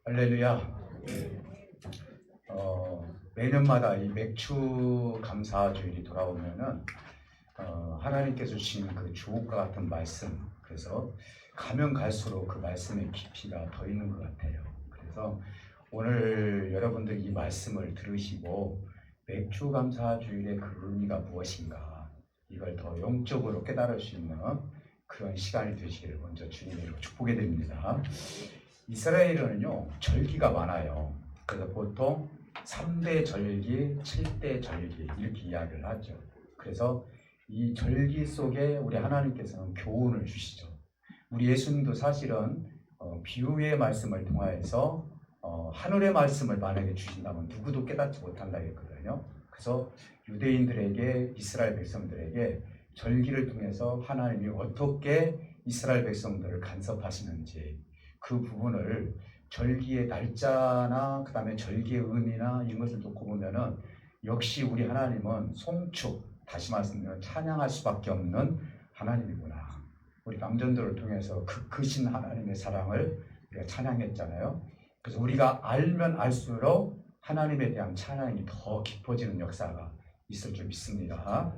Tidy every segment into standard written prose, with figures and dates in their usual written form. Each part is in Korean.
할렐루야. 매년마다 이 맥주 감사주일이 돌아오면은 하나님께서 주신 그 주옥과 같은 말씀, 그래서 가면 갈수록 그 말씀의 깊이가 더 있는 것 같아요. 그래서 오늘 여러분들이 이 말씀을 들으시고 맥주 감사주일의 그 의미가 무엇인가, 이걸 더 영적으로 깨달을 수 있는 그런 시간이 되시기를 먼저 주님의 이름으로 축복해 드립니다. 이스라엘은요, 절기가 많아요. 그래서 보통 3대 절기, 7대 절기 이렇게 이야기를 하죠. 그래서 이 절기 속에 우리 하나님께서는 교훈을 주시죠. 우리 예수님도 사실은 비유의 말씀을 통하여서 하늘의 말씀을 만약에 주신다면 누구도 깨닫지 못한다 했거든요. 그래서 유대인들에게, 이스라엘 백성들에게 절기를 통해서 하나님이 어떻게 이스라엘 백성들을 간섭하시는지, 그 부분을 절기의 날짜나 그 다음에 절기의 의미나 이런 것을 놓고 보면은 역시 우리 하나님은 송축, 다시 말씀드리면 찬양할 수밖에 없는 하나님이구나. 우리 남전도를 통해서 그 크신 하나님의 사랑을 우리가 찬양했잖아요. 그래서 우리가 알면 알수록 하나님에 대한 찬양이 더 깊어지는 역사가 있을 줄 믿습니다.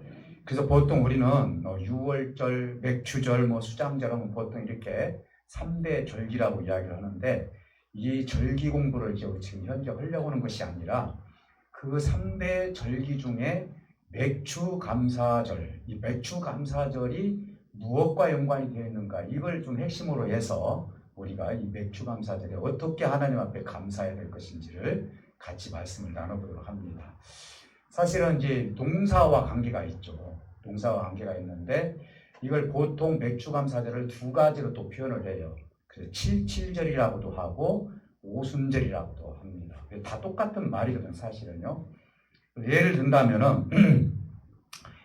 그래서 보통 우리는 6월절, 맥주절, 수장절 하면 보통 이렇게 3대 절기라고 이야기를 하는데, 이 절기 공부를 지금 현재 하려고 하는 것이 아니라 그 3대 절기 중에 맥주감사절, 이 맥주감사절이 무엇과 연관이 되어 있는가, 이걸 좀 핵심으로 해서 우리가 이 맥주감사절에 어떻게 하나님 앞에 감사해야 될 것인지를 같이 말씀을 나눠보도록 합니다. 사실은 이제 농사와 관계가 있죠. 농사와 관계가 있는데 이걸 보통 맥주감사절을 두 가지로 또 표현을 해요. 그래서 칠칠절이라고도 하고 오순절이라고도 합니다. 다 똑같은 말이거든 사실은요. 예를 든다면은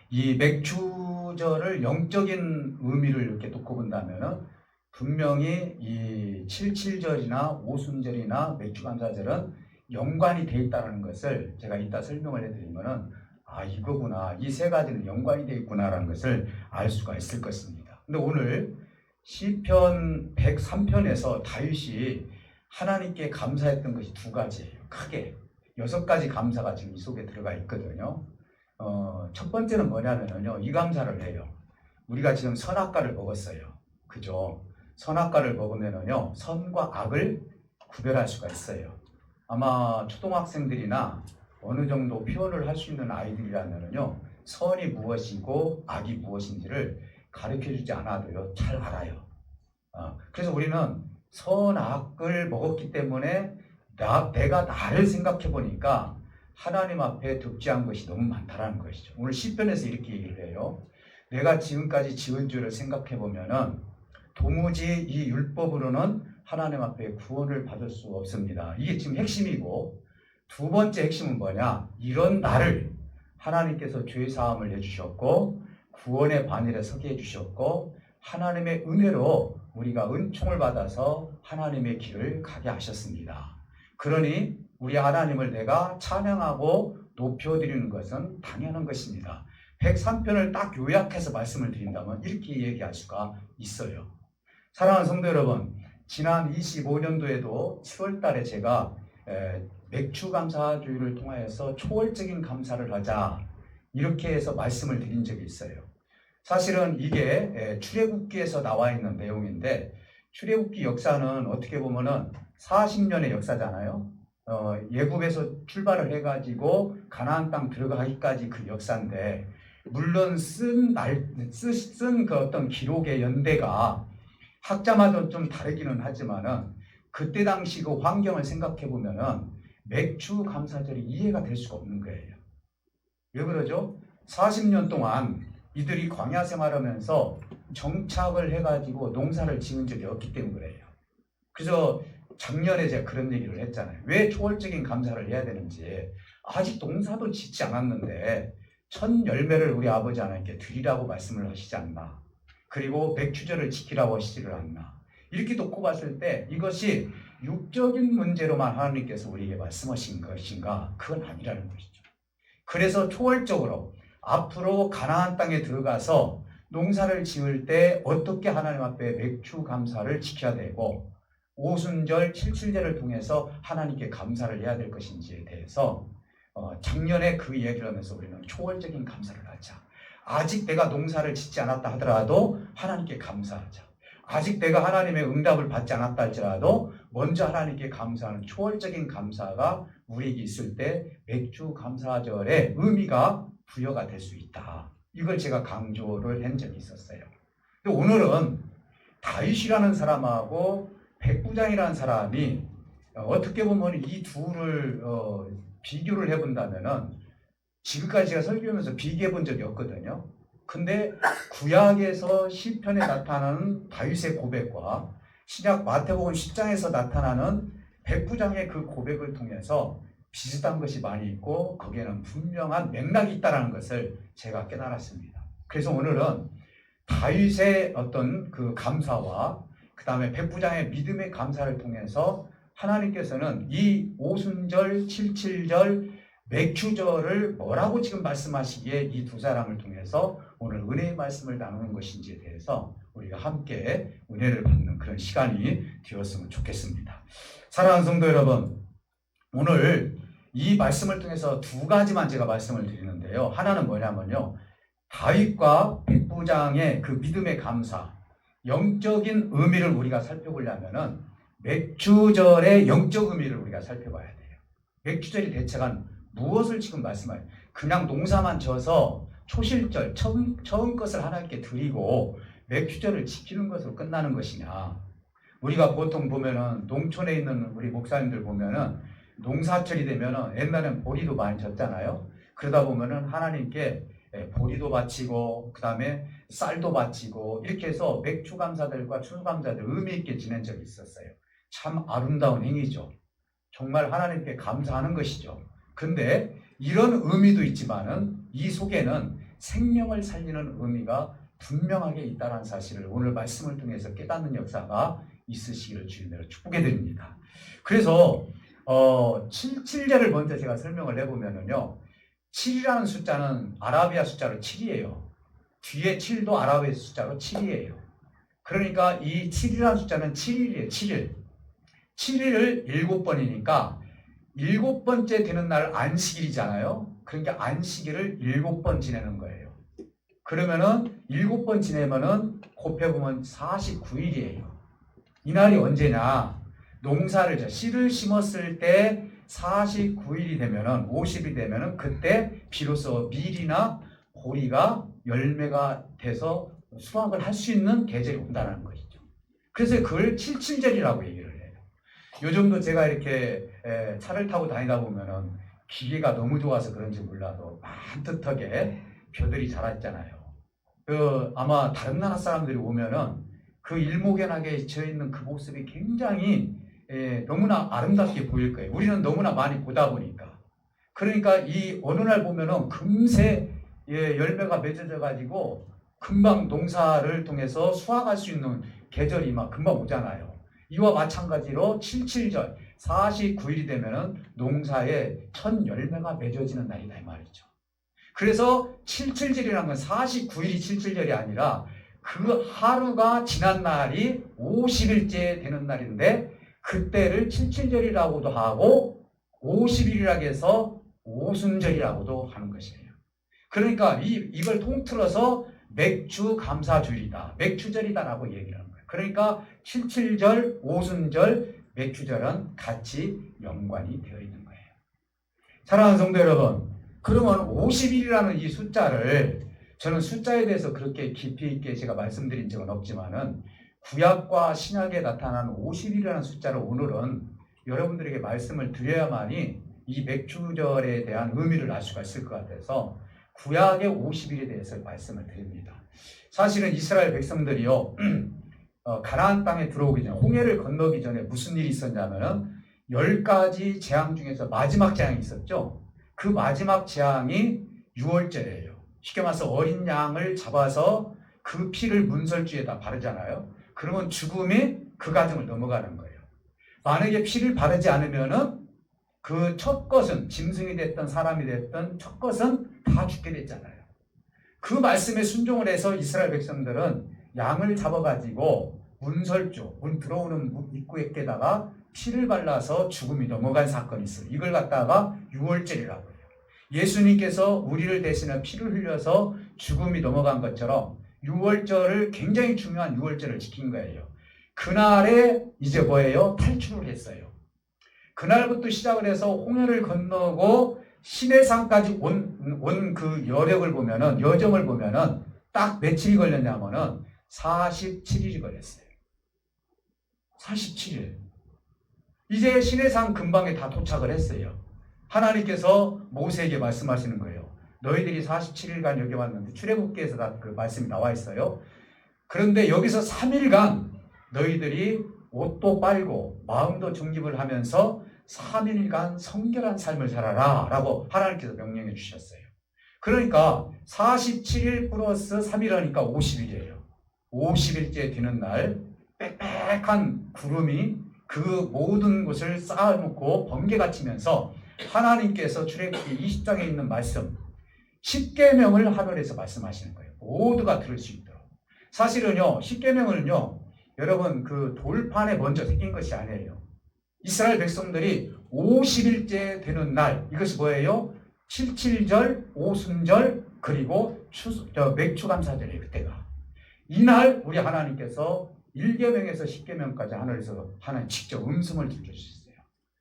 이 맥주절을 영적인 의미를 이렇게 놓고 본다면은 분명히 이 칠칠절이나 오순절이나 맥주감사절은 연관이 돼 있다는 것을 제가 이따 설명을 해드리면은 이거구나, 이 세 가지는 연관이 되어 있구나라는 것을 알 수가 있을 것입니다. 근데 오늘 시편 103편에서 다윗이 하나님께 감사했던 것이 두 가지예요. 크게 6가지 감사가 지금 이 속에 들어가 있거든요. 첫 번째는 뭐냐면요, 이 감사를 해요. 우리가 지금 선악과를 먹었어요. 그죠? 선악과를 먹으면요, 선과 악을 구별할 수가 있어요. 아마 초등학생들이나 어느 정도 표현을 할 수 있는 아이들이라면요, 선이 무엇이고 악이 무엇인지를 가르쳐주지 않아도요, 잘 알아요. 그래서 우리는 선악을 먹었기 때문에 내가 나를 생각해 보니까 하나님 앞에 득지한 것이 너무 많다라는 것이죠. 오늘 시편에서 이렇게 얘기를 해요. 내가 지금까지 지은 죄를 생각해 보면은 도무지 이 율법으로는 하나님 앞에 구원을 받을 수 없습니다. 이게 지금 핵심이고, 두 번째 핵심은 뭐냐? 이런 나를 하나님께서 죄 사함을 해주셨고 구원의 반열에 서게 해주셨고 하나님의 은혜로 우리가 은총을 받아서 하나님의 길을 가게 하셨습니다. 그러니 우리 하나님을 내가 찬양하고 높여드리는 것은 당연한 것입니다. 103편을 딱 요약해서 말씀을 드린다면 이렇게 얘기할 수가 있어요. 사랑하는 성도 여러분, 지난 25년도에도 7월 달에 제가 맥주감사주일을 통하여서 초월적인 감사를 하자, 이렇게 해서 말씀을 드린 적이 있어요. 사실은 이게 출애굽기에서 나와 있는 내용인데, 출애굽기 역사는 어떻게 보면은 40년의 역사잖아요. 예굽에서 출발을 해가지고 가나안 땅 들어가기까지 그 역사인데, 물론 쓴 그 어떤 기록의 연대가 학자마다 좀 다르기는 하지만은 그때 당시 그 환경을 생각해 보면은 맥주 감사절이 이해가 될 수가 없는 거예요. 왜 그러죠? 40년 동안 이들이 광야 생활하면서 정착을 해가지고 농사를 지은 적이 없기 때문에 그래요. 그래서 작년에 제가 그런 얘기를 했잖아요. 왜 초월적인 감사를 해야 되는지. 아직 농사도 짓지 않았는데 첫 열매를 우리 아버지 하나님께 드리라고 말씀을 하시지 않나. 그리고 맥주절을 지키라고 하시지를 않나. 이렇게 놓고 봤을 때 이것이 육적인 문제로만 하나님께서 우리에게 말씀하신 것인가? 그건 아니라는 것이죠. 그래서 초월적으로 앞으로 가나안 땅에 들어가서 농사를 지을 때 어떻게 하나님 앞에 맥주 감사를 지켜야 되고 오순절, 칠칠제를 통해서 하나님께 감사를 해야 될 것인지에 대해서 작년에 그 얘기를 하면서 우리는 초월적인 감사를 하자. 아직 내가 농사를 짓지 않았다 하더라도 하나님께 감사하자. 아직 내가 하나님의 응답을 받지 않았다 할지라도 먼저 하나님께 감사하는 초월적인 감사가 우리에게 있을 때 맥주 감사절의 의미가 부여가 될 수 있다. 이걸 제가 강조를 한 적이 있었어요. 근데 오늘은 다윗이라는 사람하고 백부장이라는 사람이 어떻게 보면 이 둘을 비교를 해본다면은 지금까지 제가 설교하면서 비교해 본 적이 없거든요. 근데 구약에서 시편에 나타나는 다윗의 고백과 신약 마태복음 10장에서 나타나는 백부장의 그 고백을 통해서 비슷한 것이 많이 있고 거기에는 분명한 맥락이 있다는 것을 제가 깨달았습니다. 그래서 오늘은 다윗의 어떤 그 감사와 그 다음에 백부장의 믿음의 감사를 통해서 하나님께서는 이 오순절, 칠칠절, 맥주절을 뭐라고 지금 말씀하시기에 이 두 사람을 통해서 오늘 은혜의 말씀을 나누는 것인지에 대해서 우리가 함께 은혜를 받는 그런 시간이 되었으면 좋겠습니다. 사랑하는 성도 여러분, 오늘 이 말씀을 통해서 두 가지만 제가 말씀을 드리는데요. 하나는 뭐냐면요, 다윗과 백부장의 그 믿음의 감사, 영적인 의미를 우리가 살펴보려면은 맥주절의 영적 의미를 우리가 살펴봐야 돼요. 맥주절이 대체가 무엇을 지금 말씀하요? 그냥 농사만 져서 초실절, 처음 것을 하나님께 드리고 맥주절을 지키는 것으로 끝나는 것이냐? 우리가 보통 보면은 농촌에 있는 우리 목사님들 보면은 농사철이 되면은 옛날엔 보리도 많이 졌잖아요. 그러다 보면은 하나님께 보리도 바치고 그 다음에 쌀도 바치고 이렇게 해서 맥주 감사들과 추수감사들 의미 있게 지낸 적이 있었어요. 참 아름다운 행위죠. 정말 하나님께 감사하는 것이죠. 근데 이런 의미도 있지만은 이 속에는 생명을 살리는 의미가 분명하게 있다는 사실을 오늘 말씀을 통해서 깨닫는 역사가 있으시기를 주님으로 축복해 드립니다. 그래서 77제를 먼저 제가 설명을 해보면은요, 7이라는 숫자는 아라비아 숫자로 7이에요. 뒤에 7도 아라비아 숫자로 7이에요. 그러니까 이 7이라는 숫자는 7일이에요. 7일. 7일을 7번이니까 7번째 되는 날 안식일이잖아요. 그러니까 안식일을 7번 지내는 거예요. 그러면은 7번 지내면은 곱해보면 49일이에요. 이 날이 언제냐? 농사를 씨를 심었을 때 49일이 되면은 50일이 되면은 그때 비로소 밀이나 보리가 열매가 돼서 수확을 할 수 있는 계절이 온다는 것이죠. 그래서 그걸 77절이라고 얘기를 해요. 요즘도 제가 이렇게 차를 타고 다니다 보면은 기계가 너무 좋아서 그런지 몰라도 반듯하게 벼들이 자랐잖아요. 아마 다른 나라 사람들이 오면은 그 일목연하게 져 있는 그 모습이 굉장히 너무나 아름답게 보일 거예요. 우리는 너무나 많이 보다 보니까. 그러니까 이 어느 날 보면은 금세 열매가 맺어져 가지고 금방 농사를 통해서 수확할 수 있는 계절이 막 금방 오잖아요. 이와 마찬가지로 77절 49일이 되면은 농사에 첫 열매가 맺어지는 날이다 이 말이죠. 그래서 77절이라는 건 49일이 77절이 아니라 그 하루가 지난 날이 50일째 되는 날인데 그때를 77절이라고도 하고 50일이라고 해서 오순절이라고도 하는 것이에요. 그러니까 이걸 통틀어서 맥주 감사주일이다, 맥주절이다라고 얘기를 하는 거예요. 그러니까 77절, 오순절, 맥주절은 같이 연관이 되어 있는 거예요. 사랑하는 성도 여러분, 그러면 50일이라는 이 숫자를 저는 숫자에 대해서 그렇게 깊이 있게 제가 말씀드린 적은 없지만은 구약과 신약에 나타나는 50일이라는 숫자를 오늘은 여러분들에게 말씀을 드려야만이 이 맥주절에 대한 의미를 알 수가 있을 것 같아서 구약의 50일에 대해서 말씀을 드립니다. 사실은 이스라엘 백성들이요, 가나안 땅에 들어오기 전에, 홍해를 건너기 전에 무슨 일이 있었냐면은 10가지 재앙 중에서 마지막 재앙이 있었죠. 그 마지막 재앙이 유월절이에요. 쉽게 말해서 어린 양을 잡아서 그 피를 문설주에다 바르잖아요. 그러면 죽음이 그 가정을 넘어가는 거예요. 만약에 피를 바르지 않으면은 그 첫 것은 짐승이 됐든 사람이 됐든 첫 것은 다 죽게 됐잖아요. 그 말씀에 순종을 해서 이스라엘 백성들은 양을 잡아가지고 문설주, 문 들어오는 입구에다가 피를 발라서 죽음이 넘어간 사건이 있어요. 이걸 갖다가 유월절이라고 해요. 예수님께서 우리를 대신해 피를 흘려서 죽음이 넘어간 것처럼 유월절을 굉장히 중요한 유월절을 지킨 거예요. 그날에 이제 뭐예요? 탈출을 했어요. 그날부터 시작을 해서 홍해를 건너고 시내산까지 온 그 여력을 보면은, 여정을 보면은 딱 며칠이 걸렸냐면은 47일이 걸렸어요. 47일. 이제 시내산 근방에 다 도착을 했어요. 하나님께서 모세에게 말씀하시는 거예요. 너희들이 47일간 여기 왔는데, 출애굽기에서 다 그 말씀이 나와 있어요. 그런데 여기서 3일간 너희들이 옷도 빨고 마음도 정립을 하면서 3일간 성결한 삶을 살아라 라고 하나님께서 명령해 주셨어요. 그러니까 47일 플러스 3일 하니까 50일이에요. 50일째 되는 날 빽빽한 구름이 그 모든 곳을 쌓아놓고 번개가 치면서 하나님께서 출애굽기 20장에 있는 말씀 10계명을 하늘에서 말씀하시는 거예요. 모두가 들을 수 있도록. 사실은요, 10계명을요, 여러분 그 돌판에 먼저 새긴 것이 아니에요. 이스라엘 백성들이 50일째 되는 날, 이것이 뭐예요? 77절, 오순절, 그리고 맥추감사절이에요. 그때가. 이날 우리 하나님께서 1계명에서 10계명까지 하늘에서 하나님 직접 음성을 들려주셨어요.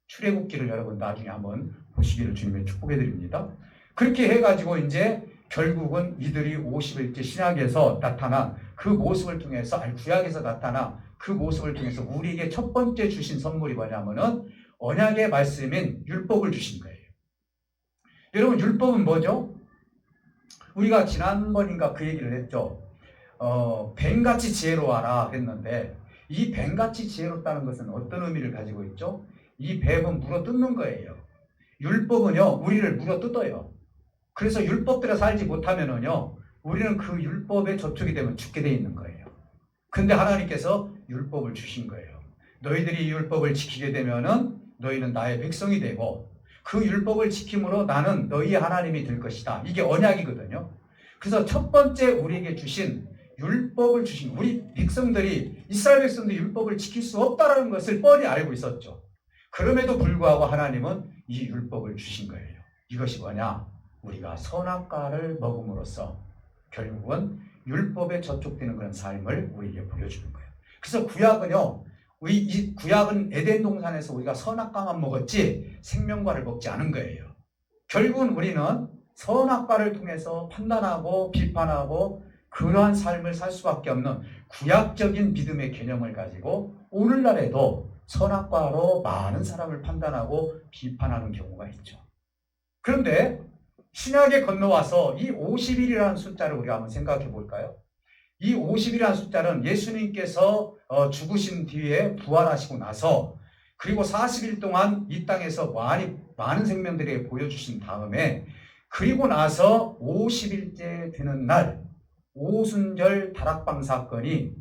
출애굽기를 여러분 나중에 한번 보시기를 주님의 축복해 드립니다. 그렇게 해가지고 이제 결국은 이들이 50일째 신약에서 나타난 그 모습을 통해서, 아니 구약에서 나타나 그 모습을 통해서 우리에게 첫 번째 주신 선물이 뭐냐면은 언약의 말씀인 율법을 주신 거예요. 여러분 율법은 뭐죠? 우리가 지난번인가 그 얘기를 했죠. 뱀같이 지혜로워라 했는데, 이 뱀같이 지혜롭다는 것은 어떤 의미를 가지고 있죠? 이 뱀은 물어뜯는 거예요. 율법은요, 우리를 물어뜯어요. 그래서 율법대로 살지 못하면은요, 우리는 그 율법에 저촉이 되면 죽게 돼 있는 거예요. 근데 하나님께서 율법을 주신 거예요. 너희들이 이 율법을 지키게 되면은 너희는 나의 백성이 되고, 그 율법을 지킴으로 나는 너희의 하나님이 될 것이다. 이게 언약이거든요. 그래서 첫 번째 우리에게 주신 율법을 주신, 우리 백성들이, 이스라엘 백성들이 율법을 지킬 수 없다는 것을 뻔히 알고 있었죠. 그럼에도 불구하고 하나님은 이 율법을 주신 거예요. 이것이 뭐냐? 우리가 선악과를 먹음으로써 결국은 율법에 저촉되는 그런 삶을 우리에게 보여주는 거예요. 그래서 구약은요, 이 구약은 에덴 동산에서 우리가 선악과만 먹었지 생명과를 먹지 않은 거예요. 결국은 우리는 선악과를 통해서 판단하고 비판하고 그러한 삶을 살 수밖에 없는 구약적인 믿음의 개념을 가지고 오늘날에도 선악과로 많은 사람을 판단하고 비판하는 경우가 있죠. 그런데 신약에 건너와서 이 50일이라는 숫자를 우리가 한번 생각해 볼까요? 이 50일이라는 숫자는 예수님께서 죽으신 뒤에 부활하시고 나서, 그리고 40일 동안 이 땅에서 많은 생명들에게 보여주신 다음에, 그리고 나서 50일째 되는 날 오순절 다락방 사건이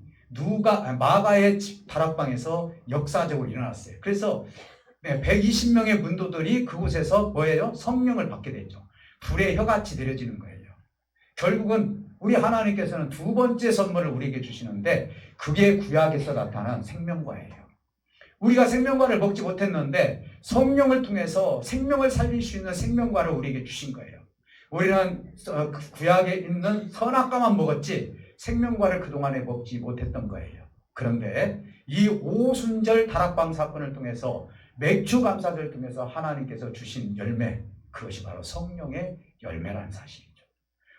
마가의 다락방에서 역사적으로 일어났어요. 그래서 120명의 문도들이 그곳에서 뭐예요? 성령을 받게 됐죠. 불의 혀같이 내려지는 거예요. 결국은 우리 하나님께서는 두 번째 선물을 우리에게 주시는데, 그게 구약에서 나타난 생명과예요. 우리가 생명과를 먹지 못했는데 성령을 통해서 생명을 살릴 수 있는 생명과를 우리에게 주신 거예요. 우리는 구약에 있는 선악과만 먹었지 생명과를 그동안에 먹지 못했던 거예요. 그런데 이 오순절 다락방 사건을 통해서, 맥추감사절을 통해서 하나님께서 주신 열매, 그것이 바로 성령의 열매라는 사실이죠.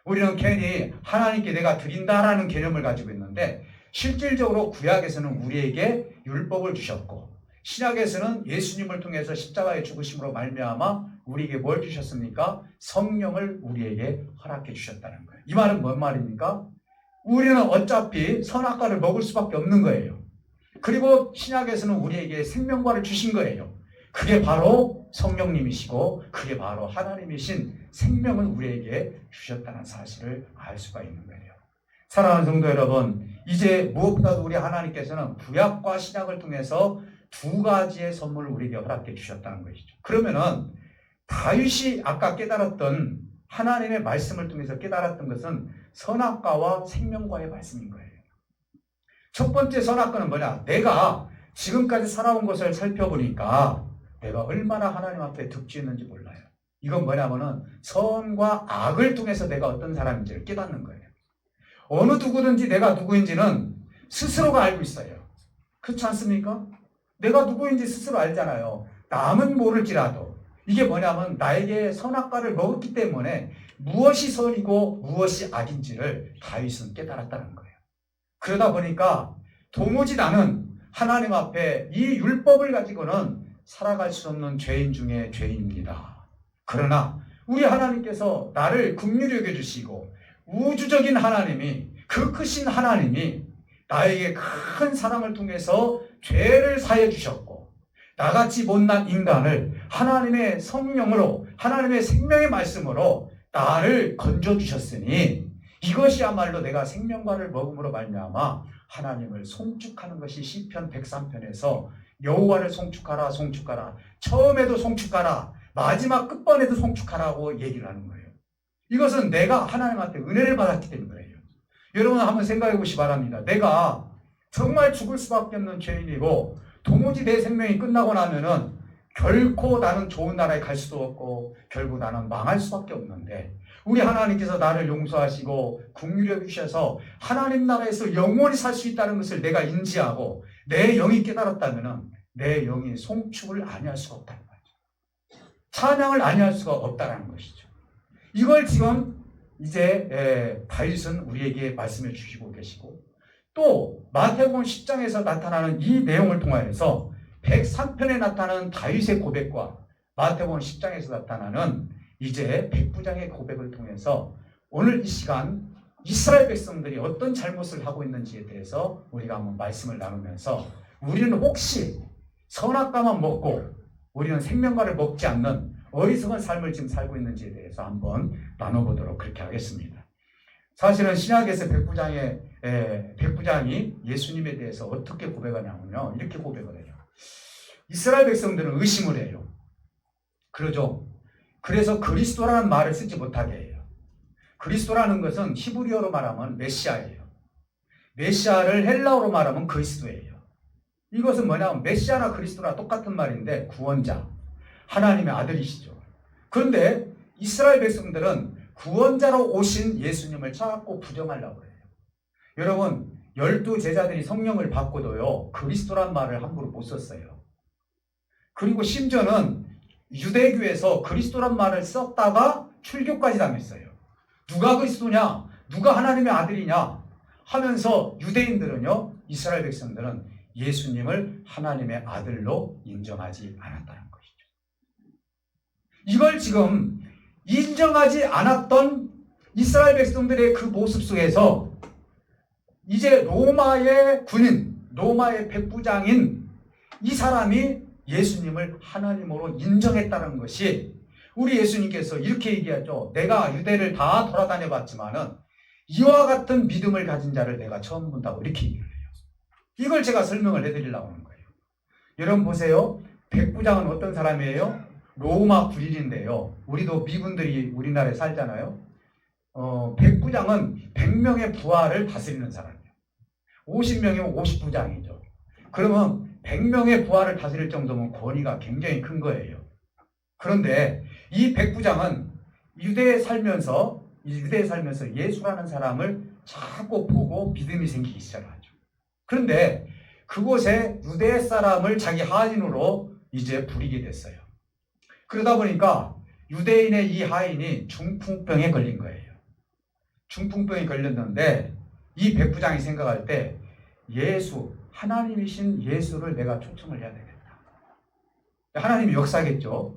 우리는 괜히 하나님께 내가 드린다라는 개념을 가지고 있는데, 실질적으로 구약에서는 우리에게 율법을 주셨고, 신약에서는 예수님을 통해서 십자가의 죽으심으로 말미암아 우리에게 뭘 주셨습니까? 성령을 우리에게 허락해 주셨다는 거예요. 이 말은 뭔 말입니까? 우리는 어차피 선악과를 먹을 수밖에 없는 거예요. 그리고 신약에서는 우리에게 생명과를 주신 거예요. 그게 바로 성령님이시고, 그게 바로 하나님이신 생명을 우리에게 주셨다는 사실을 알 수가 있는 거예요. 사랑하는 성도 여러분, 이제 무엇보다도 우리 하나님께서는 구약과 신약을 통해서 두 가지의 선물을 우리에게 허락해 주셨다는 것이죠. 그러면은 다윗이 아까 깨달았던, 하나님의 말씀을 통해서 깨달았던 것은 선악과와 생명과의 말씀인 거예요. 첫 번째 선악과는 뭐냐? 내가 지금까지 살아온 것을 살펴보니까 내가 얼마나 하나님 앞에 득지했는지 몰라요. 이건 뭐냐면은 선과 악을 통해서 내가 어떤 사람인지를 깨닫는 거예요. 어느 누구든지 내가 누구인지는 스스로가 알고 있어요. 그렇지 않습니까? 내가 누구인지 스스로 알잖아요. 남은 모를지라도. 이게 뭐냐면 나에게 선악과를 먹었기 때문에 무엇이 선이고 무엇이 악인지를 다윗은 깨달았다는 거예요. 그러다 보니까 도무지 나는 하나님 앞에 이 율법을 가지고는 살아갈 수 없는 죄인 중에 죄인입니다. 그러나 우리 하나님께서 나를 긍휼히 여겨주시고 우주적인 하나님이, 그 크신 하나님이 나에게 큰 사랑을 통해서 죄를 사해 주셨고, 나같이 못난 인간을 하나님의 성령으로, 하나님의 생명의 말씀으로 나를 건져주셨으니 이것이야말로 내가 생명과를 먹음으로 말미암아 하나님을 송축하는 것이 시편 103편에서 여호와를 송축하라 송축하라, 처음에도 송축하라, 마지막 끝번에도 송축하라고 얘기를 하는 거예요. 이것은 내가 하나님한테 은혜를 받았기 때문이에요. 여러분 한번 생각해 보시기 바랍니다. 내가 정말 죽을 수밖에 없는 죄인이고 도무지 내 생명이 끝나고 나면은 결코 나는 좋은 나라에 갈 수도 없고 결국 나는 망할 수밖에 없는데, 우리 하나님께서 나를 용서하시고 긍휼히 여기셔서 하나님 나라에서 영원히 살 수 있다는 것을 내가 인지하고 내 영이 깨달았다면은 내 영이 송축을 아니할 수가 없다는 거죠. 찬양을 아니할 수가 없다는 것이죠. 이걸 지금 이제 다윗은 우리에게 말씀해 주시고 계시고, 또 마태복음 10장에서 나타나는 이 내용을 통하여서 103편에 나타나는 다윗의 고백과 마태복음 10장에서 나타나는 이제 백부장의 고백을 통해서 오늘 이 시간 이스라엘 백성들이 어떤 잘못을 하고 있는지에 대해서 우리가 한번 말씀을 나누면서, 우리는 혹시 선악과만 먹고 우리는 생명과를 먹지 않는 어리석은 삶을 지금 살고 있는지에 대해서 한번 나눠보도록 그렇게 하겠습니다. 사실은 신약에서 백부장이 예수님에 대해서 어떻게 고백하냐면요, 이렇게 고백을 해요. 이스라엘 백성들은 의심을 해요. 그러죠. 그래서 그리스도라는 말을 쓰지 못하게 해요. 그리스도라는 것은 히브리어로 말하면 메시아예요. 메시아를 헬라어로 말하면 그리스도예요. 이것은 뭐냐면 메시아나 그리스도나 똑같은 말인데 구원자, 하나님의 아들이시죠. 그런데 이스라엘 백성들은 구원자로 오신 예수님을 자꾸 부정하려고 해요. 여러분, 12 제자들이 성령을 받고도요, 그리스도란 말을 함부로 못 썼어요. 그리고 심지어는 유대교에서 그리스도란 말을 썼다가 출교까지 당했어요. 누가 그리스도냐? 누가 하나님의 아들이냐? 하면서 유대인들은요, 이스라엘 백성들은 예수님을 하나님의 아들로 인정하지 않았다는 것이죠. 이걸 지금 인정하지 않았던 이스라엘 백성들의 그 모습 속에서 이제 로마의 군인, 로마의 백부장인 이 사람이 예수님을 하나님으로 인정했다는 것이, 우리 예수님께서 이렇게 얘기하죠. 내가 유대를 다 돌아다녀 봤지만은 이와 같은 믿음을 가진 자를 내가 처음 본다고 이렇게 얘기를 해요. 이걸 제가 설명을 해드리려고 하는 거예요. 여러분 보세요. 백부장은 어떤 사람이에요? 로마 군인인데요. 우리도 미군들이 우리나라에 살잖아요. 백부장은 100명의 부하를 다스리는 사람이에요. 50명이면 50부장이죠. 그러면 100명의 부하를 다스릴 정도면 권위가 굉장히 큰 거예요. 그런데 이 백부장은 유대에 살면서 예수라는 사람을 자꾸 보고 믿음이 생기기 시작하죠. 그런데 그곳에 유대 사람을 자기 하인으로 이제 부리게 됐어요. 그러다 보니까 유대인의 이 하인이 중풍병에 걸린 거예요. 중풍병에 걸렸는데 이 백부장이 생각할 때 예수, 하나님이신 예수를 내가 초청을 해야 되겠다. 하나님이 역사겠죠.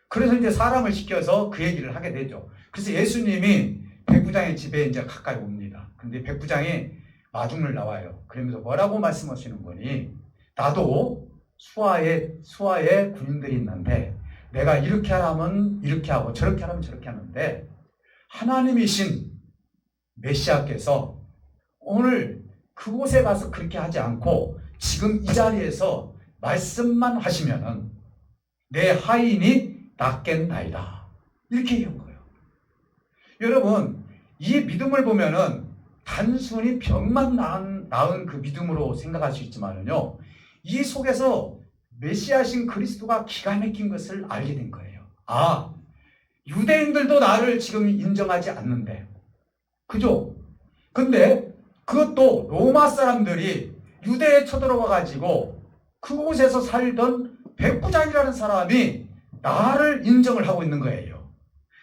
그래서 이제 사람을 시켜서 그 얘기를 하게 되죠. 그래서 예수님이 백부장의 집에 이제 가까이 옵니다. 근데 백부장이 마중을 나와요. 그러면서 뭐라고 말씀하시는 거니? 나도 수하에 군인들이 있는데 내가 이렇게 하라면 이렇게 하고 저렇게 하라면 저렇게 하는데 하나님이신 메시아께서 오늘 그곳에 가서 그렇게 하지 않고 지금 이 자리에서 말씀만 하시면은 내 하인이 낫겠나이다. 이렇게 얘기한 거예요. 여러분, 이 믿음을 보면은 단순히 병만 나은 그 믿음으로 생각할 수 있지만은요, 이 속에서 메시아신 그리스도가 기가 막힌 것을 알게 된 거예요. 아, 유대인들도 나를 지금 인정하지 않는데, 그죠? 근데 그것도 로마 사람들이 유대에 쳐들어와 가지고 그곳에서 살던 백부장이라는 사람이 나를 인정을 하고 있는 거예요.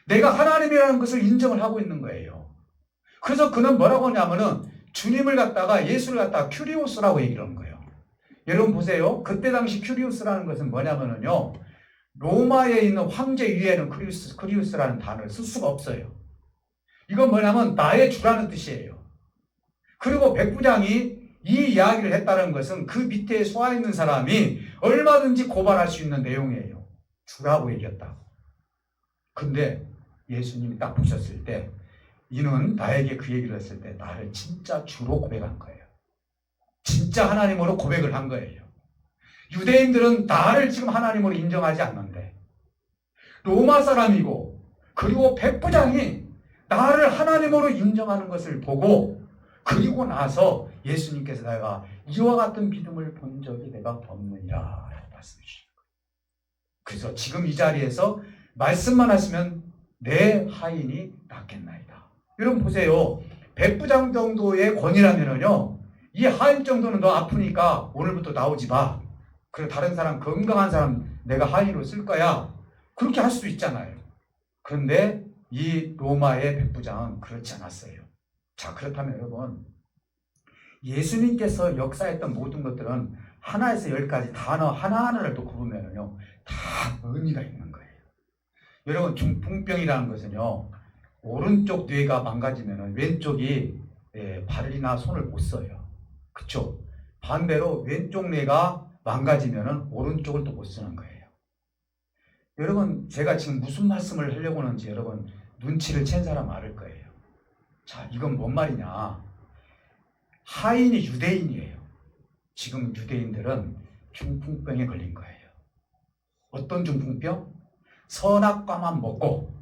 내가 하나님이라는 것을 인정을 하고 있는 거예요. 그래서 그는 뭐라고 하냐면은 주님을 갖다가, 예수를 갖다가 큐리오스라고 얘기를 하는 거예요. 여러분 보세요. 그때 당시 큐리오스라는 것은 뭐냐면은요, 로마에 있는 황제 위에는 큐리오스라는 단어를 쓸 수가 없어요. 이건 뭐냐면 나의 주라는 뜻이에요. 그리고 백부장이 이 이야기를 했다는 것은 그 밑에 쏘아 있는 사람이 얼마든지 고발할 수 있는 내용이에요. 주라고 얘기했다. 근데 예수님이 딱 보셨을 때, 이는 나에게 그 얘기를 했을 때 나를 진짜 주로 고백한 거예요. 진짜 하나님으로 고백을 한 거예요. 유대인들은 나를 지금 하나님으로 인정하지 않는데, 로마 사람이고 그리고 백부장이 나를 하나님으로 인정하는 것을 보고, 그리고 나서 예수님께서 내가 이와 같은 믿음을 본 적이 내가 없느니라 라고 말씀해 주시는 거예요. 그래서 지금 이 자리에서 말씀만 하시면 내 하인이 낫겠나이다. 여러분 보세요. 백부장 정도의 권위라면요, 이 하인 정도는 너 아프니까 오늘부터 나오지 마. 그리고 다른 사람, 건강한 사람 내가 하인으로 쓸 거야. 그렇게 할 수도 있잖아요. 그런데 이 로마의 백부장은 그렇지 않았어요. 자, 그렇다면 여러분, 예수님께서 역사했던 모든 것들은 하나에서 열까지 단어 하나하나를 또 굽으면요, 다 의미가 있는 거예요. 여러분, 중풍병이라는 것은요, 오른쪽 뇌가 망가지면 왼쪽이 발이나 손을 못 써요. 그쵸? 반대로 왼쪽 뇌가 망가지면 오른쪽을 또 못 쓰는 거예요. 여러분, 제가 지금 무슨 말씀을 하려고 하는지 여러분 눈치를 챈 사람 알을 거예요. 자, 이건 뭔 말이냐? 하인이 유대인이에요. 지금 유대인들은 중풍병에 걸린 거예요. 어떤 중풍병? 선악과만 먹고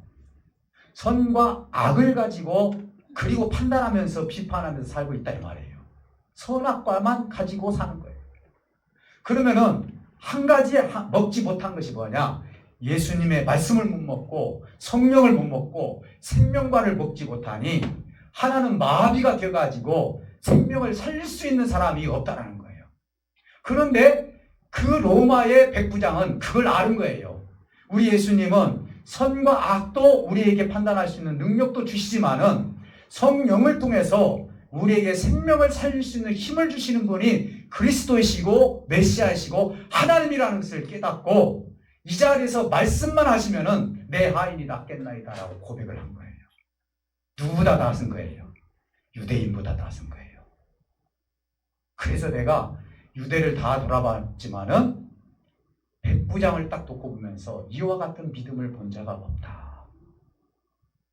선과 악을 가지고 그리고 판단하면서 비판하면서 살고 있다 이 말이에요. 선악과만 가지고 사는 거예요. 그러면은 한 가지 먹지 못한 것이 뭐냐? 예수님의 말씀을 못 먹고 성령을 못 먹고 생명과를 먹지 못하니 하나는 마비가 되어가지고 생명을 살릴 수 있는 사람이 없다라는 거예요. 그런데 그 로마의 백부장은 그걸 아는 거예요. 우리 예수님은 선과 악도 우리에게 판단할 수 있는 능력도 주시지만은 성령을 통해서 우리에게 생명을 살릴 수 있는 힘을 주시는 분이 그리스도이시고 메시아이시고 하나님이라는 것을 깨닫고 이 자리에서 말씀만 하시면은 내 하인이 낫겠나이다 라고 고백을 한 거예요. 누구보다 나은 거예요? 유대인보다 나은 거예요. 그래서 내가 유대를 다 돌아봤지만은 백부장을 딱 놓고 보면서 이와 같은 믿음을 본 자가 없다.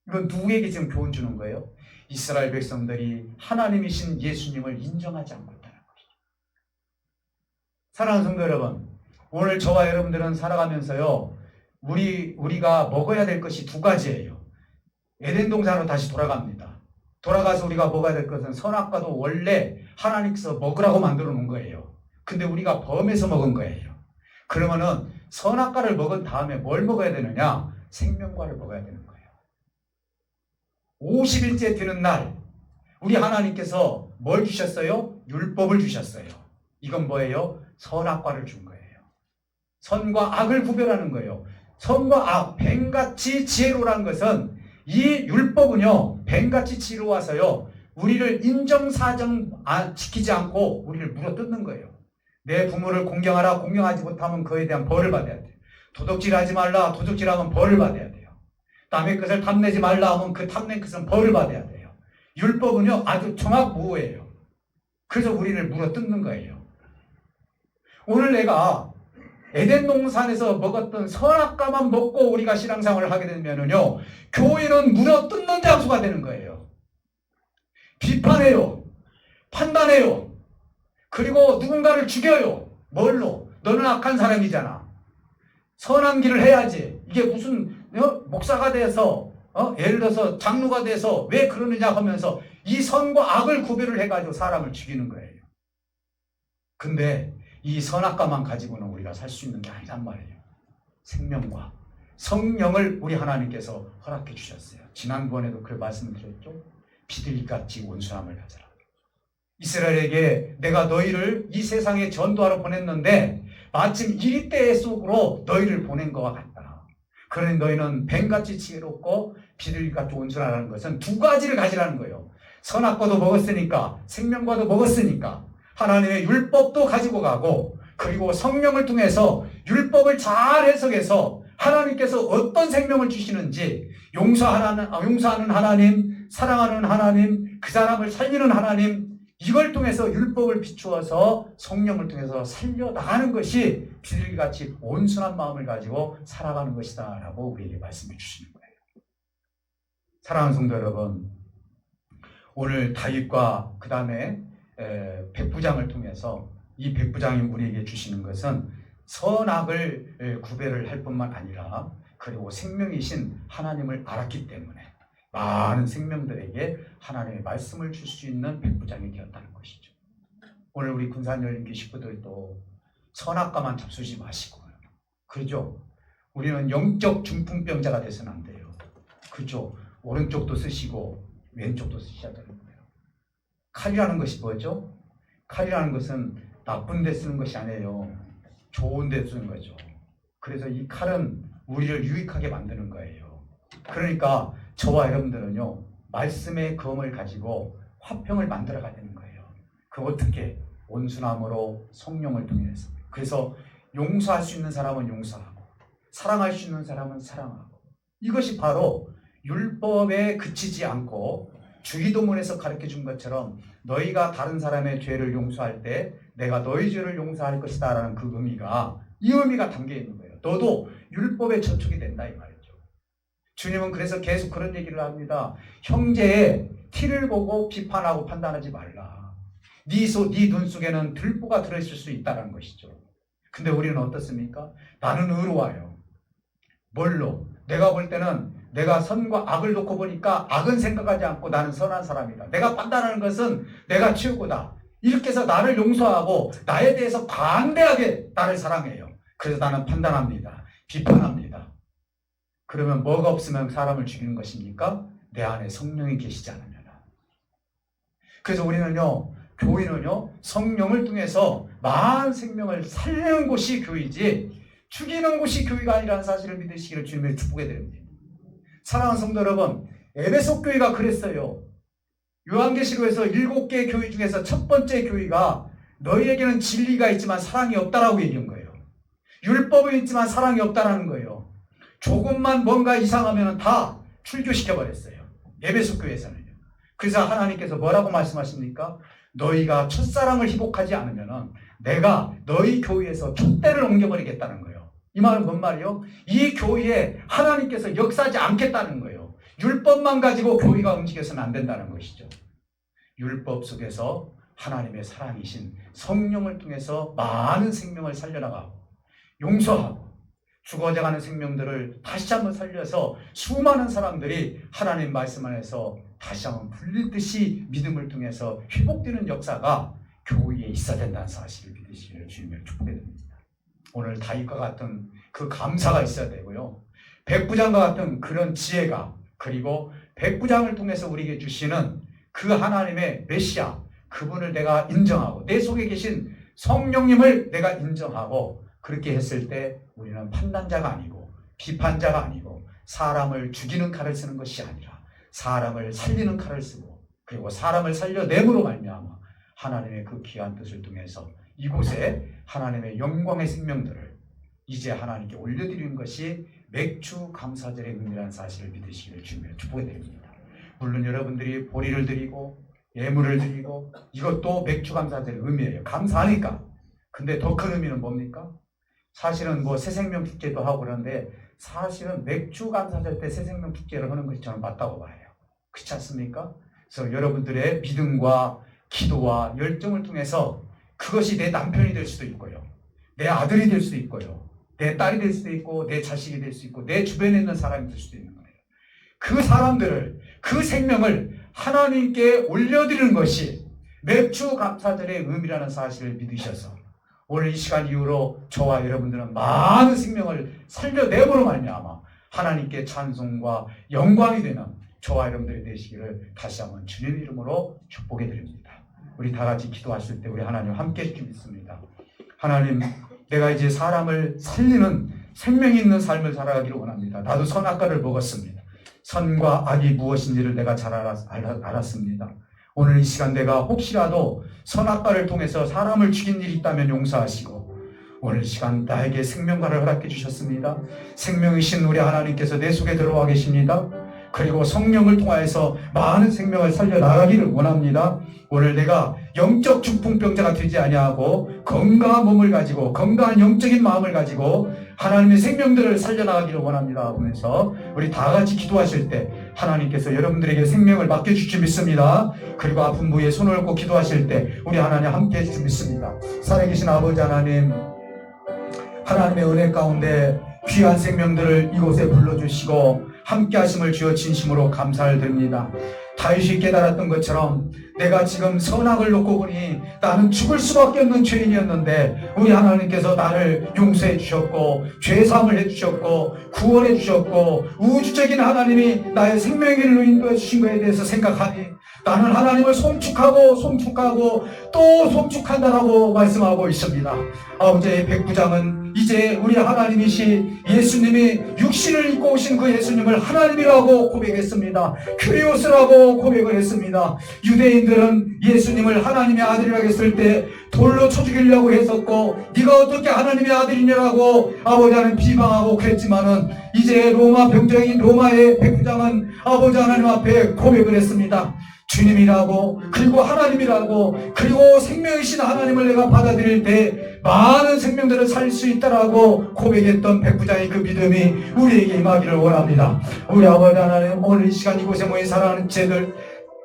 이건 누구에게 지금 교훈 주는 거예요? 이스라엘 백성들이 하나님이신 예수님을 인정하지 않고 있다는 것이죠. 사랑하는 성도 여러분, 오늘 저와 여러분들은 살아가면서요, 우리가 먹어야 될 것이 두 가지예요. 에덴 동산으로 다시 돌아갑니다. 돌아가서 우리가 먹어야 될 것은 선악과도 원래 하나님께서 먹으라고 만들어 놓은 거예요. 근데 우리가 범해서 먹은 거예요. 그러면은 선악과를 먹은 다음에 뭘 먹어야 되느냐? 생명과를 먹어야 되는 거예요. 50일째 되는 날 우리 하나님께서 뭘 주셨어요? 율법을 주셨어요. 이건 뭐예요? 선악과를 준 거예요. 선과 악을 구별하는 거예요. 선과 악, 뱀같이 지혜로라는 것은 이 율법은요, 뱀같이 지혜로워서요, 우리를 인정사정 지키지 않고 우리를 물어뜯는 거예요. 내 부모를 공경하라, 공경하지 못하면 그에 대한 벌을 받아야 돼요. 도둑질하지 말라, 도둑질하면 벌을 받아야 돼요. 남의 것을 탐내지 말라 하면 그 탐낸 것은 벌을 받아야 돼요. 율법은요, 아주 정확무오예요. 그래서 우리를 물어뜯는 거예요. 오늘 내가 에덴 동산에서 먹었던 선악과만 먹고 우리가 신앙생활을 하게 되면은요, 교회는 물어뜯는 장소가 되는 거예요. 비판해요. 판단해요. 그리고 누군가를 죽여요. 뭘로? 너는 악한 사람이잖아. 선한 길을 해야지. 이게 무슨 목사가 돼서 예를 들어서 장로가 돼서 왜 그러느냐 하면서 이 선과 악을 구별을 해가지고 사람을 죽이는 거예요. 근데 이 선악과만 가지고는 우리가 살 수 있는 게 아니란 말이에요. 생명과 성령을 우리 하나님께서 허락해 주셨어요. 지난번에도 그 말씀을 드렸죠. 비둘기같이 온순함을 가져라. 이스라엘에게 내가 너희를 이 세상에 전도하러 보냈는데 마침 이리 때 속으로 너희를 보낸 것과 같다. 그러니 너희는 뱀같이 지혜롭고 비둘기같이 온순하라는 것은 두 가지를 가지라는 거예요. 선악과도 먹었으니까, 생명과도 먹었으니까 하나님의 율법도 가지고 가고, 그리고 성령을 통해서 율법을 잘 해석해서 하나님께서 어떤 생명을 주시는지, 용서하는 하나님, 사랑하는 하나님, 그 사람을 살리는 하나님, 이걸 통해서 율법을 비추어서 성령을 통해서 살려나가는 것이 비둘기같이 온순한 마음을 가지고 살아가는 것이다 라고 우리에게 말씀해 주시는 거예요. 사랑하는 성도 여러분, 오늘 다윗과 그 다음에 백부장을 통해서 이 백부장이 우리에게 주시는 것은 선악을 구별을 할 뿐만 아니라, 그리고 생명이신 하나님을 알았기 때문에 많은 생명들에게 하나님의 말씀을 줄 수 있는 백부장이 되었다는 것이죠. 오늘 우리 군산열린교 식구들도 선악과만 잡수지 마시고요. 그죠? 우리는 영적 중풍병자가 돼서는 안 돼요. 그죠? 오른쪽도 쓰시고 왼쪽도 쓰셔야 되는 거예요. 칼이라는 것이 뭐죠? 칼이라는 것은 나쁜 데 쓰는 것이 아니에요. 좋은 데 쓰는 거죠. 그래서 이 칼은 우리를 유익하게 만드는 거예요. 그러니까 저와 여러분들은요, 말씀의 검을 가지고 화평을 만들어 가야 되는 거예요. 그 어떻게? 온순함으로 성령을 통해서. 그래서 용서할 수 있는 사람은 용서하고, 사랑할 수 있는 사람은 사랑하고, 이것이 바로 율법에 그치지 않고 주기도문에서 가르쳐 준 것처럼 너희가 다른 사람의 죄를 용서할 때 내가 너희 죄를 용서할 것이다 라는 그 의미가, 이 의미가 담겨 있는 거예요. 너도 율법에 저촉이 된다 이 말이죠. 주님은 그래서 계속 그런 얘기를 합니다. 형제의 티를 보고 비판하고 판단하지 말라. 네 눈 속에는 들보가 들어있을 수 있다는 것이죠. 근데 우리는 어떻습니까? 나는 의로워요. 뭘로? 내가 볼 때는 내가 선과 악을 놓고 보니까 악은 생각하지 않고 나는 선한 사람이다. 내가 판단하는 것은 내가 최고다. 이렇게 해서 나를 용서하고 나에 대해서 관대하게 나를 사랑해요. 그래서 나는 판단합니다. 비판합니다. 그러면 뭐가 없으면 사람을 죽이는 것입니까? 내 안에 성령이 계시지 않으면. 그래서 우리는요, 교회는요, 성령을 통해서 많은 생명을 살리는 곳이 교회이지 죽이는 곳이 교회가 아니라는 사실을 믿으시기를 주님을 축복해 드립니다. 사랑하는 성도 여러분, 에베소 교회가 그랬어요. 요한계시록에서 7개의 교회 중에서 첫 번째 교회가 너희에게는 진리가 있지만 사랑이 없다라고 얘기한 거예요. 율법은 있지만 사랑이 없다라는 거예요. 조금만 뭔가 이상하면 다 출교시켜버렸어요. 에베소 교회에서는요. 그래서 하나님께서 뭐라고 말씀하십니까? 너희가 첫사랑을 회복하지 않으면 내가 너희 교회에서 촛대를 옮겨버리겠다는 거예요. 이 말은 뭔 말이요? 이 교회에 하나님께서 역사하지 않겠다는 거예요. 율법만 가지고 교회가 움직여서는 안 된다는 것이죠. 율법 속에서 하나님의 사랑이신 성령을 통해서 많은 생명을 살려나가고 용서하고 죽어져가는 생명들을 다시 한번 살려서 수많은 사람들이 하나님 말씀 안에서 다시 한번 불리듯이 믿음을 통해서 회복되는 역사가 교회에 있어야 된다는 사실을 믿으시기를 주님을 축복해 드립니다. 오늘 다윗과 같은 그 감사가 있어야 되고요. 백부장과 같은 그런 지혜가, 그리고 백부장을 통해서 우리에게 주시는 그 하나님의 메시아, 그분을 내가 인정하고 내 속에 계신 성령님을 내가 인정하고, 그렇게 했을 때 우리는 판단자가 아니고 비판자가 아니고 사람을 죽이는 칼을 쓰는 것이 아니라 사람을 살리는 칼을 쓰고, 그리고 사람을 살려냄으로 말미암아 하나님의 그 귀한 뜻을 통해서 이곳에 하나님의 영광의 생명들을 이제 하나님께 올려드리는 것이 맥주 감사절의 의미라는 사실을 믿으시기를 주님의 축복해 드립니다. 물론 여러분들이 보리를 드리고 예물을 드리고 이것도 맥주 감사절의 의미예요. 감사하니까. 근데 더 큰 의미는 뭡니까? 사실은 뭐 새생명 축제도 하고 그러는데 사실은 맥주 감사절 때 새생명 축제를 하는 것이 저는 맞다고 봐요. 그렇지 않습니까? 그래서 여러분들의 믿음과 기도와 열정을 통해서 그것이 내 남편이 될 수도 있고요, 내 아들이 될 수도 있고요, 내 딸이 될 수도 있고, 내 자식이 될 수도 있고, 내 주변에 있는 사람이 될 수도 있는 거예요. 그 사람들을, 그 생명을 하나님께 올려드리는 것이 맥주 감사절의 의미라는 사실을 믿으셔서 오늘 이 시간 이후로 저와 여러분들은 많은 생명을 살려내므로 말미암아 하나님께 찬송과 영광이 되는 저와 여러분들이 되시기를 다시 한번 주님 이름으로 축복해 드립니다. 우리 다 같이 기도하실 때 우리 하나님 함께 해주시기 믿습니다. 하나님, 내가 이제 사람을 살리는 생명이 있는 삶을 살아가기를 원합니다. 나도 선악과를 먹었습니다. 선과 악이 무엇인지를 내가 잘 알았습니다. 오늘 이 시간 내가 혹시라도 선악과를 통해서 사람을 죽인 일이 있다면 용서하시고, 오늘 이 시간 나에게 생명과를 허락해 주셨습니다. 생명이신 우리 하나님께서 내 속에 들어와 계십니다. 그리고 성령을 통하여서 많은 생명을 살려나가기를 원합니다. 오늘 내가 영적 중풍병자가 되지 아니하고 건강한 몸을 가지고 건강한 영적인 마음을 가지고 하나님의 생명들을 살려나가기를 원합니다 하면서 우리 다 같이 기도하실 때 하나님께서 여러분들에게 생명을 맡겨주실 믿습니다. 그리고 아픈 부위에 손을 얹고 기도하실 때 우리 하나님 함께 해주실 믿습니다. 살아계신 아버지 하나님, 하나님의 은혜 가운데 귀한 생명들을 이곳에 불러주시고 함께 하심을 주여 진심으로 감사를 드립니다. 다윗이 깨달았던 것처럼 내가 지금 선악을 놓고 보니 나는 죽을 수밖에 없는 죄인이었는데 우리 하나님께서 나를 용서해 주셨고 죄사함을 해주셨고 구원해 주셨고 우주적인 하나님이 나의 생명의 길로 인도해 주신 것에 대해서 생각하니 나는 하나님을 송축하고 또 송축한다라고 말씀하고 있습니다. 아버지의 백부장은 이제 우리 하나님이시 예수님이 육신을 입고 오신 그 예수님을 하나님이라고 고백했습니다. 큐리오스라고 고백을 했습니다. 유대인들은 예수님을 하나님의 아들이라고 했을 때 돌로 쳐 죽이려고 했었고 네가 어떻게 하나님의 아들이냐라고 아버지 하나님 비방하고 그랬지만은 이제 로마 병장인 로마의 백부장은 아버지 하나님 앞에 고백을 했습니다. 주님이라고 그리고 하나님이라고 그리고 생명이신 하나님을 내가 받아들일 때 많은 생명들을 살릴 수 있다라고 고백했던 백부장의 그 믿음이 우리에게 임하기를 원합니다. 우리 아버지 하나님, 오늘 이 시간 이곳에 모인 사랑하는 죄들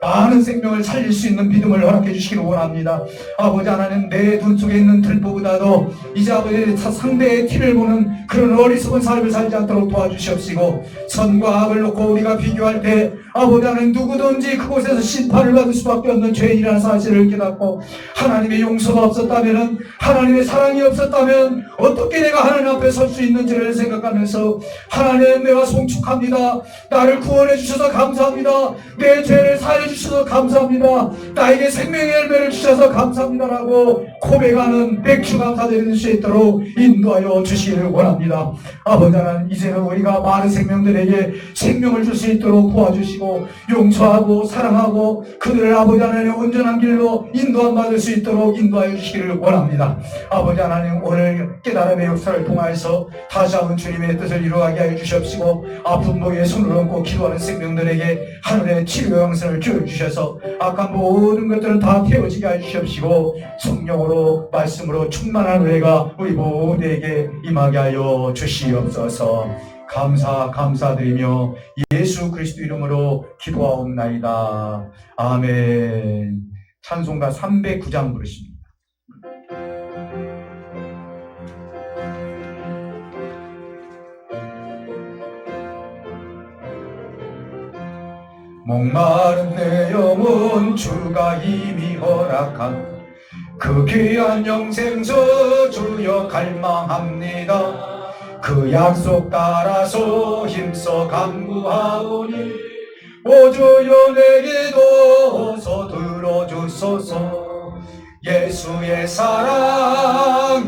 많은 생명을 살릴 수 있는 믿음을 허락해 주시기를 원합니다. 아버지 하나님, 내 눈 속에 있는 들보보다도 이제 아버지 상대의 티를 보는 그런 어리석은 삶을 살지 않도록 도와주시옵시고 선과 악을 놓고 우리가 비교할 때 아버지 하나님, 누구든지 그곳에서 심판을 받을 수밖에 없는 죄인이라는 사실을 깨닫고 하나님의 용서가 없었다면, 하나님의 사랑이 없었다면 어떻게 내가 하나님 앞에 설 수 있는지를 생각하면서 하나님, 내가 송축합니다. 나를 구원해 주셔서 감사합니다. 내 죄를 사해 주셔서 감사합니다. 나에게 생명의 열매를 주셔서 감사합니다라고 고백하는 맥주 감사드릴 수 있도록 인도하여 주시기를 원합니다. 아버지 하나님, 이제는 우리가 많은 생명들에게 생명을 줄 수 있도록 도와주시고 용서하고 사랑하고 그들을 아버지 하나님 온전한 길로 인도함 받을 수 있도록 인도하여 주시기를 원합니다. 아버지 하나님, 오늘 깨달음의 역사를 통하여서 다시 한번 주님의 뜻을 이루어가게 하여 주시옵시고 아픈 목에 손을 얹고 기도하는 생명들에게 하늘의 치료 영생을 주셔서 악한 모든 것들을 다 태워지게 하여 주시옵시고 성령으로 말씀으로 충만한 은혜가 우리 모두에게 임하게 하여 주시옵소서. 감사드리며 예수 그리스도 이름으로 기도하옵나이다. 아멘. 찬송가 309장 부르십니다. 목마른 내 영혼 주가 이미 허락한 그 귀한 영생서 주여 갈망합니다. 그 약속 따라서 힘써 간구하오니 오 주여 내게도 어서 들어주소서. 예수의 사랑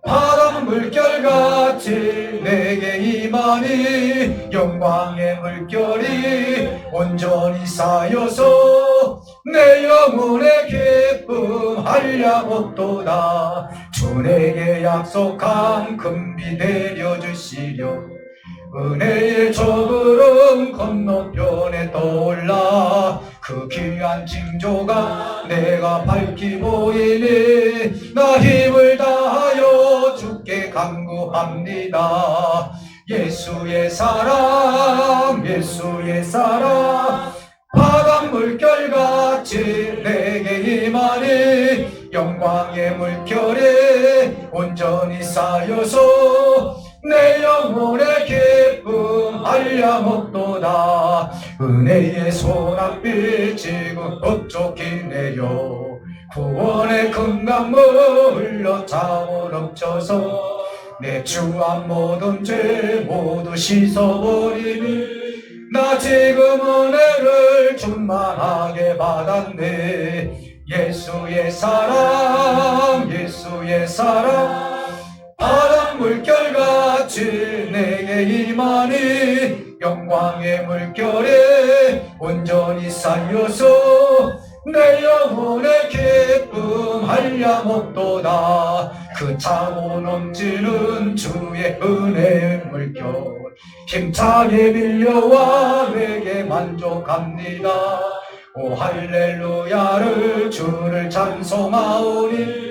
바람 물결같이 내게 임하니 영광의 물결이 온전히 쌓여서 내 영혼의 기쁨 한량 없도다. 주 내게 약속한 금비 내려주시려 은혜의 저구름 건너편에 떠올라 그 귀한 징조가 내가 밝히 보이니 나 힘을 다하여 주께 간구합니다. 예수의 사랑 바람 물결같이 내게 임하니 영광의 물결에 온전히 쌓여서 내 영혼의 기쁨 한량 없도다. 은혜의 소낙빛 지구 법조기 내려 구원의 금강물 흘러 차고 넘쳐서 내 주한 모든 죄 모두 씻어버리니 나 지금 은혜를 충만하게 받았네. 예수의 사랑 예수의 사랑 바람 물결같이 내게 임하니 영광의 물결에 온전히 쌓여서 내 영혼의 기쁨 한량없도다. 그 차고 넘치는 주의 은혜의 물결 힘차게 밀려와 내게 만족합니다. 오 할렐루야를 주를 찬송하오니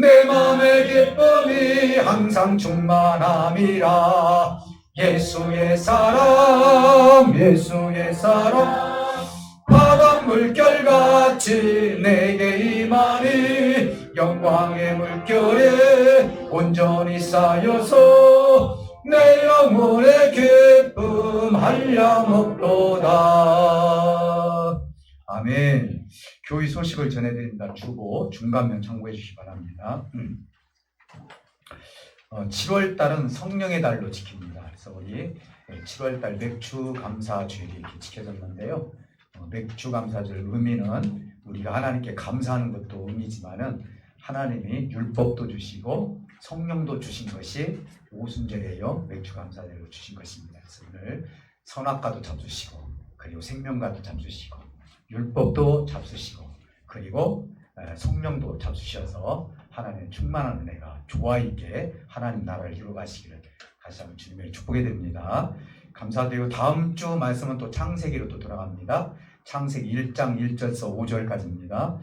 내 맘의 기쁨이 항상 충만함이라. 예수의 사랑 예수의 사랑 바다 물결같이 내게 임하니 영광의 물결에 온전히 쌓여서 내 영혼의 기쁨 한량없도다. 아멘. 교회 소식을 전해드립니다. 주보 중간면 참고해 주시기 바랍니다. 7월달은 성령의 달로 지킵니다. 그래서 우리 7월달 맥주 감사 주일이 이렇게 지켜졌는데요. 맥주 감사절 의미는 우리가 하나님께 감사하는 것도 의미지만은 하나님이 율법도 주시고 성령도 주신 것이 오순절이에요. 맥주 감사절로 주신 것입니다. 그래서 오늘 선악과도 잡수시고 그리고 생명과도 잡수시고 율법도 잡수시고 그리고 성령도 잡수셔서 하나님의 충만한 은혜가 조화 있게 하나님 나라를 이루어가시기를 다시 한번 주님의 축복해 드립니다. 감사드리고 다음 주 말씀은 또 창세기로 또 돌아갑니다. 창세기 1장 1절에서 5절까지입니다.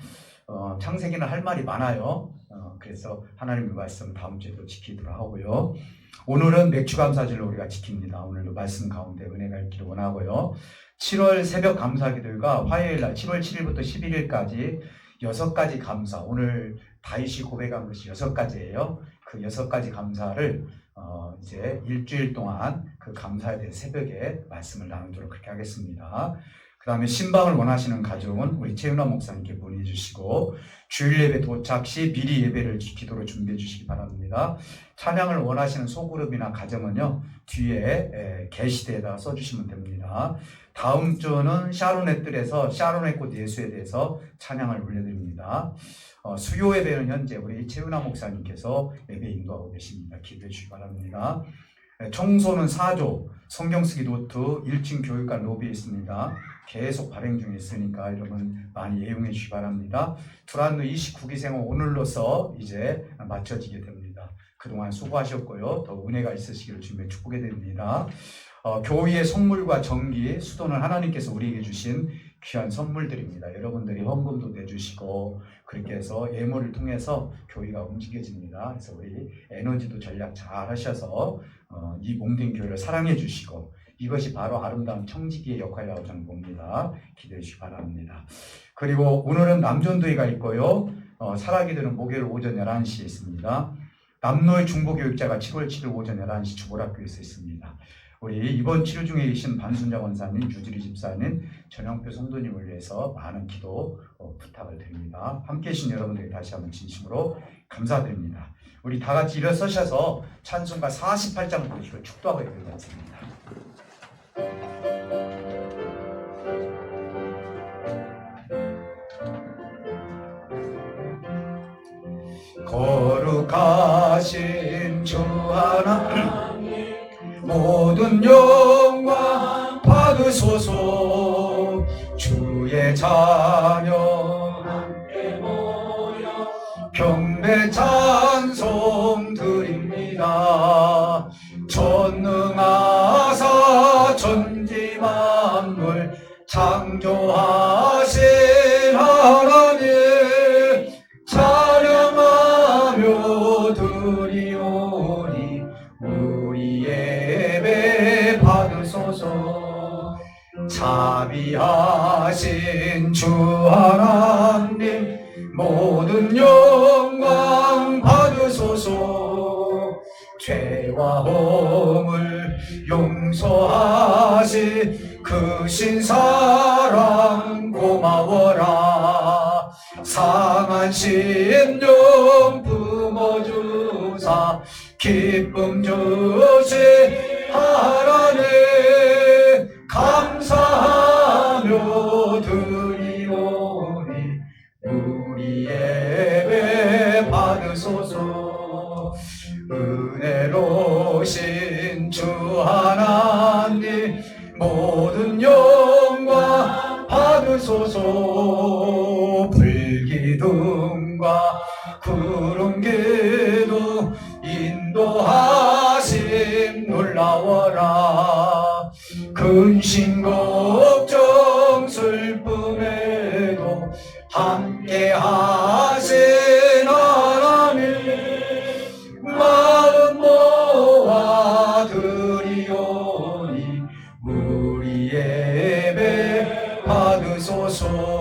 창세기는 할 말이 많아요. 그래서 하나님의 말씀 다음 주에도 지키도록 하고요. 오늘은 맥주감사절로 우리가 지킵니다. 오늘도 말씀 가운데 은혜가 있기를 원하고요. 7월 새벽 감사기도가 화요일날 7월 7일부터 11일까지 6가지 감사, 오늘 다윗이 고백한 것이 6가지예요. 그 6가지 감사를 이제 일주일 동안 그 감사에 대해 새벽에 말씀을 나누도록 그렇게 하겠습니다. 그 다음에 신방을 원하시는 가족은 우리 최윤아 목사님께 문의 주시고 주일 예배 도착 시 미리 예배를 기도로 준비해 주시기 바랍니다. 찬양을 원하시는 소그룹이나 가정은요 뒤에 게시대에다 써주시면 됩니다. 다음 주는 샤론의 뜰에서 샤론의 꽃 예수에 대해서 찬양을 올려드립니다. 수요 예배는 현재 우리 최윤아 목사님께서 예배 인도하고 계십니다. 기도해 주시기 바랍니다. 청소는 4조 성경 쓰기 노트 1층 교육관 로비에 있습니다. 계속 발행 중에 있으니까 여러분 많이 애용해 주시기 바랍니다. 두란노 29기 생활 오늘로서 이제 마쳐지게 됩니다. 그동안 수고하셨고요. 더 은혜가 있으시기를 주님의 축복해 드립니다. 교회의 선물과 전기, 수도는 하나님께서 우리에게 주신 귀한 선물들입니다. 여러분들이 헌금도 내주시고 그렇게 해서 예물을 통해서 교회가 움직여집니다. 그래서 우리 에너지도 전략 잘 하셔서 이 몸된 교회를 사랑해 주시고 이것이 바로 아름다운 청지기의 역할이라고 저는 봅니다. 기대해 주시기 바랍니다. 그리고 오늘은 남전도회가 있고요. 살아기도는 목요일 오전 11시에 있습니다. 남노의 중보교육자가 7월 7일 오전 11시 주보학교에서 있습니다. 우리 이번 치료 중에 계신 반순자 권사님, 유지리 집사님, 전영표 성도님을 위해서 많은 기도 부탁을 드립니다. 함께해 주신 여러분들에게 다시 한번 진심으로 감사드립니다. 우리 다 같이 일어서셔서 찬송가 48장 부르시고 축도하고 예배를 마칩니다. 거룩하신 주 하나님 모든 영광 받으소서. 주의 자녀 함께 모여 경배 찬송 드립니다. 전능하사 천지 만물 창조하신 하나님 찬양하며 드리오니 우리 예배 받으소서. 자비하신 주 하나님 모든 영광 받으소서. 죄와 허물 용서하신 크신 사랑 고마워라. 상한 심령 품어주사 기쁨 주신 하나님 감사하며 드리오니 우리 예배 받으소서. 은혜로우신 주 하나님 모든 영광 받으소서. 불기둥과 구름기둥 인도하심 놀라워라. 근심 걱정 슬픔에도 함께 하신 하나님 마음 모아 드리오니 우리 예배 받으소서.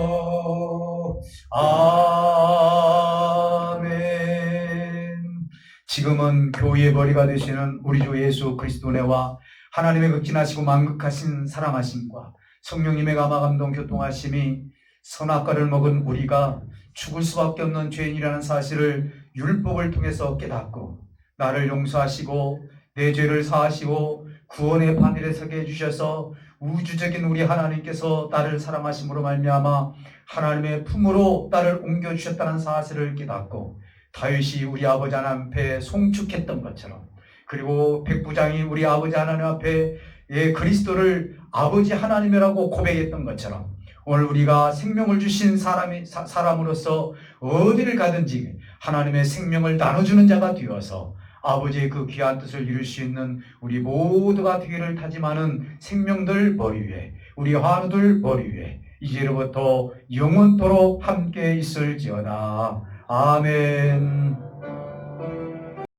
아멘. 지금은 교회의 머리가 되시는 우리 주 예수 그리스도 은혜와 하나님의 극진하시고 만극하신 사랑하심과 성령님의 감화감동 교통하심이 선악과를 먹은 우리가 죽을 수밖에 없는 죄인이라는 사실을 율법을 통해서 깨닫고 나를 용서하시고 내 죄를 사하시고 구원의 반열에 서게 해주셔서 우주적인 우리 하나님께서 나를 사랑하심으로 말미암아 하나님의 품으로 나를 옮겨주셨다는 사실을 깨닫고 다윗이 우리 아버지 하나님 앞에 송축했던 것처럼, 그리고 백부장이 우리 아버지 하나님 앞에 그리스도를 아버지 하나님이라고 고백했던 것처럼 오늘 우리가 생명을 주신 사람으로서 어디를 가든지 하나님의 생명을 나눠주는 자가 되어서 아버지의 그 귀한 뜻을 이룰 수 있는 우리 모두가 되기를 다짐하는 생명들 머리 위에, 우리 환우들 머리 위에 이제로부터 영원토록 함께 있을지어다. 아멘.